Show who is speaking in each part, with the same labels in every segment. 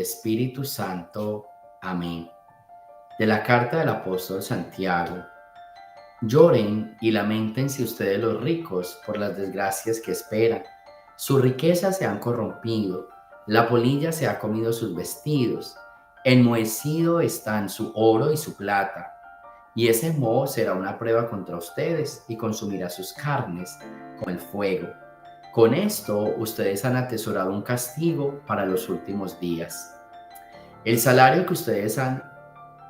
Speaker 1: Espíritu Santo. Amén. De la carta del apóstol Santiago. Lloren y lamentense ustedes los ricos por las desgracias que esperan. Sus riquezas se han corrompido, la polilla se ha comido sus vestidos, enmohecido están su oro y su plata. Y ese moho será una prueba contra ustedes y consumirá sus carnes con el fuego. Con esto ustedes han atesorado un castigo para los últimos días. El salario que ustedes han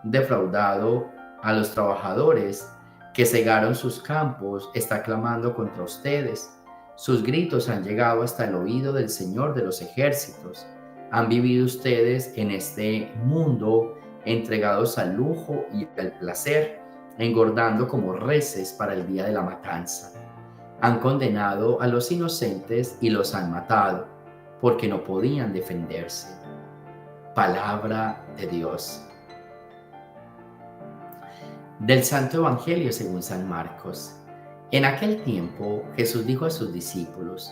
Speaker 1: defraudado a los trabajadores que cegaron sus campos está clamando contra ustedes. Sus gritos han llegado hasta el oído del Señor de los ejércitos. Han vivido ustedes en este mundo entregados al lujo y al placer, engordando como reses para el día de la matanza. Han condenado a los inocentes y los han matado, porque no podían defenderse. Palabra de Dios. Del Santo Evangelio según San Marcos. En aquel tiempo Jesús dijo a sus discípulos: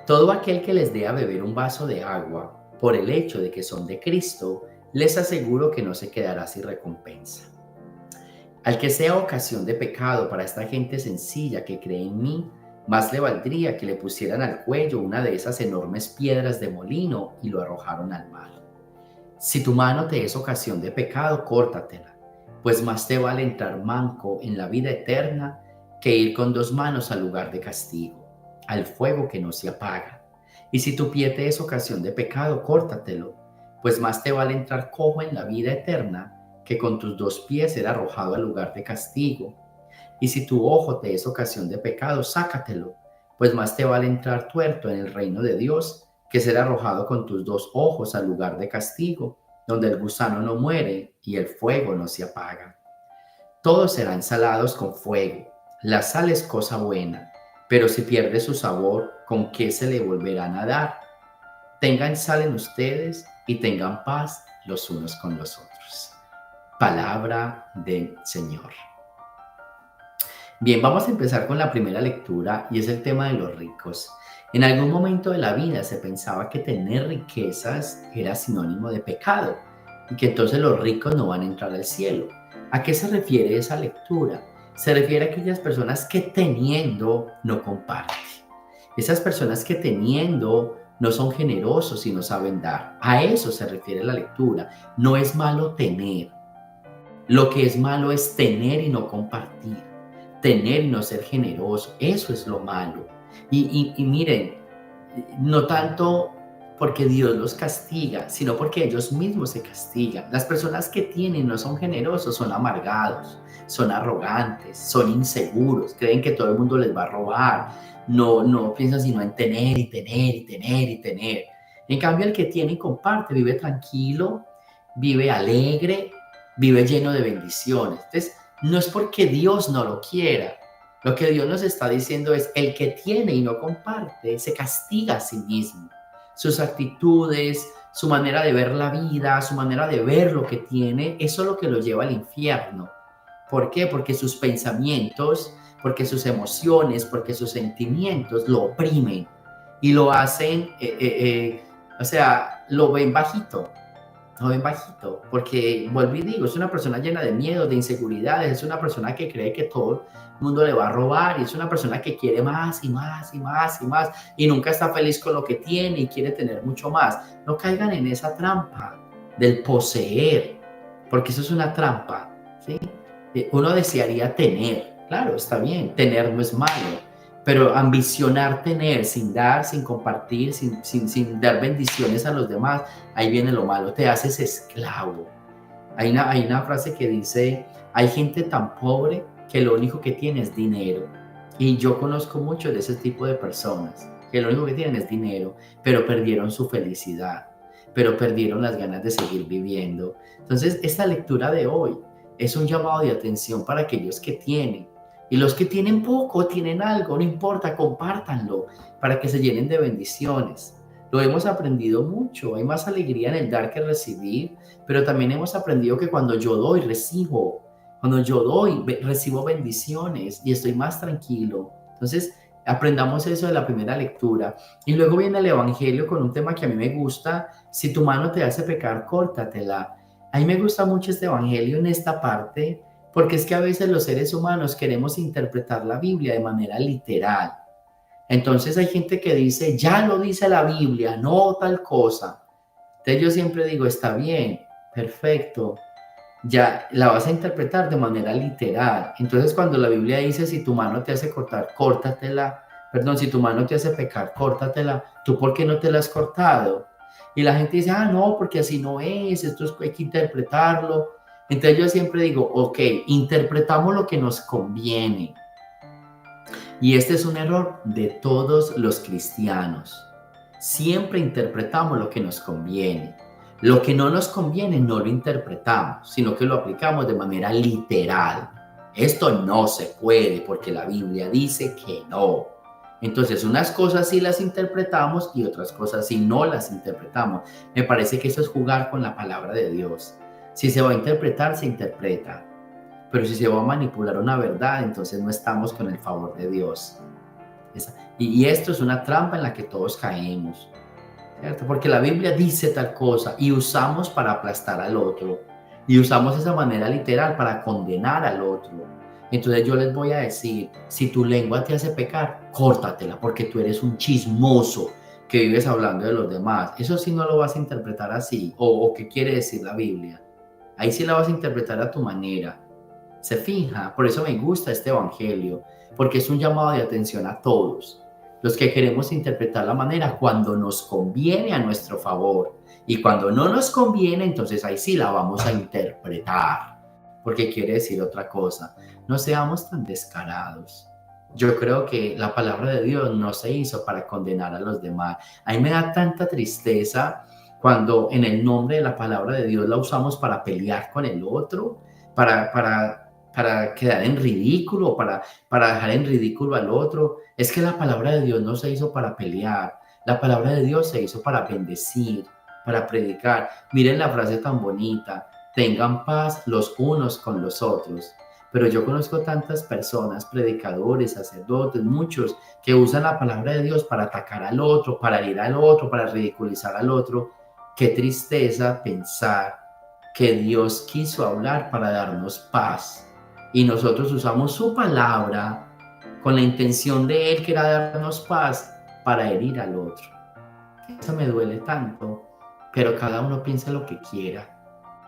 Speaker 1: todo aquel que les dé a beber un vaso de agua, por el hecho de que son de Cristo, les aseguro que no se quedará sin recompensa. Al que sea ocasión de pecado para esta gente sencilla que cree en mí, más le valdría que le pusieran al cuello una de esas enormes piedras de molino y lo arrojaron al mar. Si tu mano te es ocasión de pecado, córtatela, pues más te vale entrar manco en la vida eterna que ir con dos manos al lugar de castigo, al fuego que no se apaga. Y si tu pie te es ocasión de pecado, córtatelo, pues más te vale entrar cojo en la vida eterna que con tus dos pies ser arrojado al lugar de castigo. Y si tu ojo te es ocasión de pecado, sácatelo, pues más te vale entrar tuerto en el reino de Dios que ser arrojado con tus dos ojos al lugar de castigo, donde el gusano no muere y el fuego no se apaga. Todos serán salados con fuego. La sal es cosa buena, pero si pierde su sabor, ¿con qué se le volverán a dar? Tengan sal en ustedes y tengan paz los unos con los otros. Palabra del Señor. Bien, vamos a empezar con la primera lectura y es el tema de los ricos. En algún momento de la vida se pensaba que tener riquezas era sinónimo de pecado y que entonces los ricos no van a entrar al cielo. ¿A qué se refiere esa lectura? Se refiere a aquellas personas que teniendo no comparten. Esas personas que teniendo no son generosos y no saben dar. A eso se refiere la lectura. No es malo tener. Lo que es malo es tener y no compartir. Tener y no ser generoso. Eso es lo malo. Y miren, no tanto porque Dios los castiga, sino porque ellos mismos se castigan. Las personas que tienen no son generosos, son amargados, son arrogantes, son inseguros, creen que todo el mundo les va a robar, no piensan sino en tener y tener y tener y tener. En cambio, el que tiene y comparte vive tranquilo, vive alegre, vive lleno de bendiciones. Entonces, no es porque Dios no lo quiera. Lo que Dios nos está diciendo es: el que tiene y no comparte se castiga a sí mismo. Sus actitudes, su manera de ver la vida, su manera de ver lo que tiene, eso es lo que lo lleva al infierno. ¿Por qué? Porque sus pensamientos, porque sus emociones, porque sus sentimientos lo oprimen y lo hacen, lo ven bajito. Lo ven bajito, porque vuelvo y digo, es una persona llena de miedo, de inseguridades, es una persona que cree que todo el mundo le va a robar y es una persona que quiere más y más y más y más y nunca está feliz con lo que tiene y quiere tener mucho más. No caigan en esa trampa del poseer, porque eso es una trampa, ¿sí? Uno desearía tener, claro, está bien, tener no es malo, pero ambicionar tener sin dar, sin compartir, sin dar bendiciones a los demás, ahí viene lo malo, te haces esclavo. Hay una frase que dice: hay gente tan pobre que lo único que tiene es dinero. Y yo conozco mucho de ese tipo de personas, que lo único que tienen es dinero, pero perdieron su felicidad, pero perdieron las ganas de seguir viviendo. Entonces, esta lectura de hoy es un llamado de atención para aquellos que tienen. Y los que tienen poco, tienen algo, no importa, compártanlo para que se llenen de bendiciones. Lo hemos aprendido mucho, hay más alegría en el dar que recibir, pero también hemos aprendido que cuando yo doy, recibo. Cuando yo doy, recibo bendiciones y estoy más tranquilo. Entonces, Aprendamos eso de la primera lectura. Y luego viene el Evangelio con un tema que a mí me gusta. Si tu mano te hace pecar, córtatela. A mí me gusta mucho este Evangelio en esta parte, porque es que a veces los seres humanos queremos interpretar la Biblia de manera literal. Entonces hay gente que dice, ya lo dice la Biblia, no tal cosa. Entonces yo siempre digo, está bien, perfecto, ya la vas a interpretar de manera literal. Entonces cuando la Biblia dice, si tu mano te hace cortar, córtatela. Perdón, si tu mano te hace pecar, córtatela. ¿Tú por qué no te la has cortado? Y la gente dice, no, porque así no es, hay que interpretarlo. Entonces yo siempre digo, ok, interpretamos lo que nos conviene. Y este es un error de todos los cristianos. Siempre interpretamos lo que nos conviene. Lo que no nos conviene no lo interpretamos, sino que lo aplicamos de manera literal. Esto no se puede porque la Biblia dice que no. Entonces, unas cosas sí las interpretamos y otras cosas sí no las interpretamos. Me parece que eso es jugar con la palabra de Dios. Si se va a interpretar, se interpreta. Pero si se va a manipular una verdad, entonces no estamos con el favor de Dios. Y esto es una trampa en la que todos caemos, ¿cierto? Porque la Biblia dice tal cosa y usamos para aplastar al otro. Y usamos esa manera literal para condenar al otro. Entonces yo les voy a decir, si tu lengua te hace pecar, córtatela, porque tú eres un chismoso que vives hablando de los demás. Eso sí no lo vas a interpretar así. O qué quiere decir la Biblia. Ahí sí la vas a interpretar a tu manera. Se fija, por eso me gusta este evangelio, porque es un llamado de atención a todos, los que queremos interpretar la manera cuando nos conviene a nuestro favor, y cuando no nos conviene, entonces ahí sí la vamos a interpretar, porque quiere decir otra cosa. No seamos tan descarados. Yo creo que la palabra de Dios no se hizo para condenar a los demás. A mí me da tanta tristeza cuando en el nombre de la palabra de Dios la usamos para pelear con el otro, para quedar en ridículo, para dejar en ridículo al otro. Es que la palabra de Dios no se hizo para pelear, la palabra de Dios se hizo para bendecir, para predicar. Miren la frase tan bonita, tengan paz los unos con los otros. Pero yo conozco tantas personas, predicadores, sacerdotes, muchos, que usan la palabra de Dios para atacar al otro, para herir al otro, para ridiculizar al otro. Qué tristeza pensar que Dios quiso hablar para darnos paz y nosotros usamos su palabra con la intención de Él, que era darnos paz, para herir al otro. Eso me duele tanto, pero cada uno piensa lo que quiera.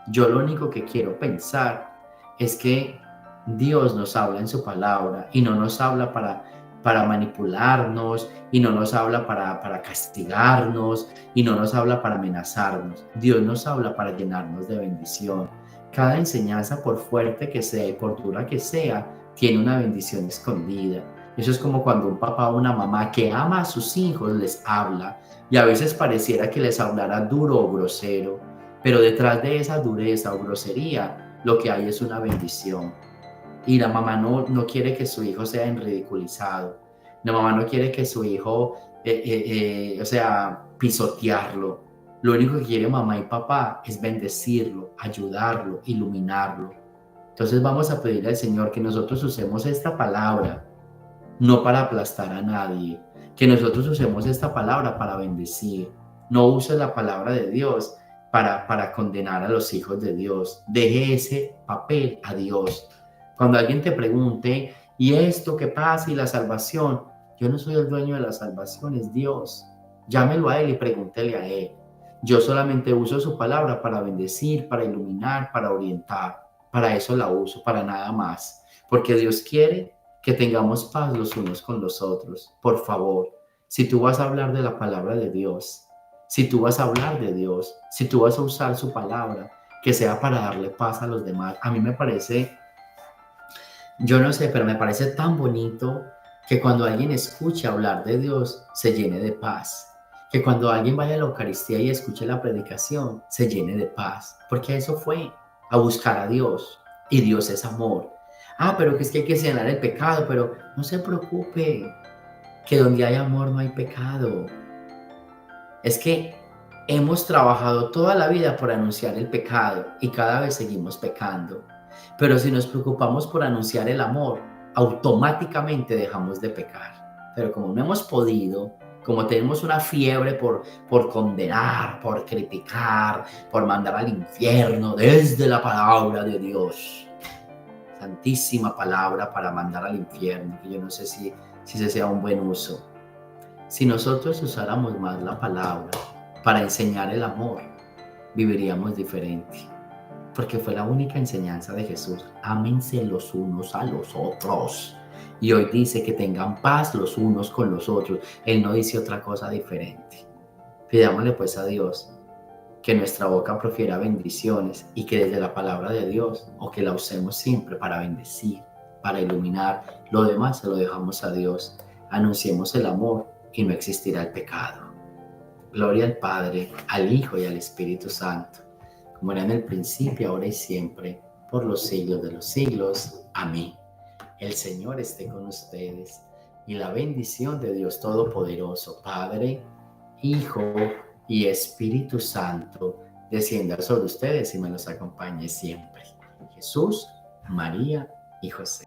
Speaker 1: Yo lo único que quiero pensar es que Dios nos habla en su palabra y no nos habla para manipularnos y no nos habla para castigarnos y no nos habla para amenazarnos. Dios nos habla para llenarnos de bendición. Cada enseñanza, por fuerte que sea y por dura que sea, tiene una bendición escondida. Eso es como cuando un papá o una mamá que ama a sus hijos les habla y a veces pareciera que les hablara duro o grosero, pero detrás de esa dureza o grosería lo que hay es una bendición. Y la mamá no quiere que su hijo sea ridiculizado. La mamá no quiere que su hijo, pisotearlo. Lo único que quiere mamá y papá es bendecirlo, ayudarlo, iluminarlo. Entonces vamos a pedirle al Señor que nosotros usemos esta palabra, no para aplastar a nadie, que nosotros usemos esta palabra para bendecir. No use la palabra de Dios para condenar a los hijos de Dios. Deje ese papel a Dios. Cuando alguien te pregunte, ¿y esto qué pasa? ¿Y la salvación? Yo no soy el dueño de la salvación, es Dios. Llámelo a Él y pregúntele a Él. Yo solamente uso su palabra para bendecir, para iluminar, para orientar. Para eso la uso, para nada más. Porque Dios quiere que tengamos paz los unos con los otros. Por favor, si tú vas a hablar de la palabra de Dios, si tú vas a hablar de Dios, si tú vas a usar su palabra, que sea para darle paz a los demás. A mí me parece, yo no sé, pero me parece tan bonito que cuando alguien escuche hablar de Dios, se llene de paz. Que cuando alguien vaya a la Eucaristía y escuche la predicación, se llene de paz. Porque eso fue a buscar a Dios. Y Dios es amor. Pero que es que hay que sanar el pecado, pero no se preocupe, que donde hay amor no hay pecado. Es que hemos trabajado toda la vida por anunciar el pecado y cada vez seguimos pecando. Pero si nos preocupamos por anunciar el amor, automáticamente dejamos de pecar. Pero como no hemos podido, como tenemos una fiebre por condenar, por criticar, por mandar al infierno desde la palabra de Dios, santísima palabra para mandar al infierno, que yo no sé si ese sea un buen uso. Si nosotros usáramos más la palabra para enseñar el amor, viviríamos diferente. Porque fue la única enseñanza de Jesús. Ámense los unos a los otros. Y hoy dice que tengan paz los unos con los otros. Él no dice otra cosa diferente. Pidámosle pues a Dios que nuestra boca profiera bendiciones y que desde la palabra de Dios, o que la usemos siempre para bendecir, para iluminar, lo demás se lo dejamos a Dios. Anunciemos el amor y no existirá el pecado. Gloria al Padre, al Hijo y al Espíritu Santo, como era en el principio, ahora y siempre, por los siglos de los siglos. Amén. El Señor esté con ustedes y la bendición de Dios Todopoderoso, Padre, Hijo y Espíritu Santo, descienda sobre ustedes y me los acompañe siempre. Jesús, María y José.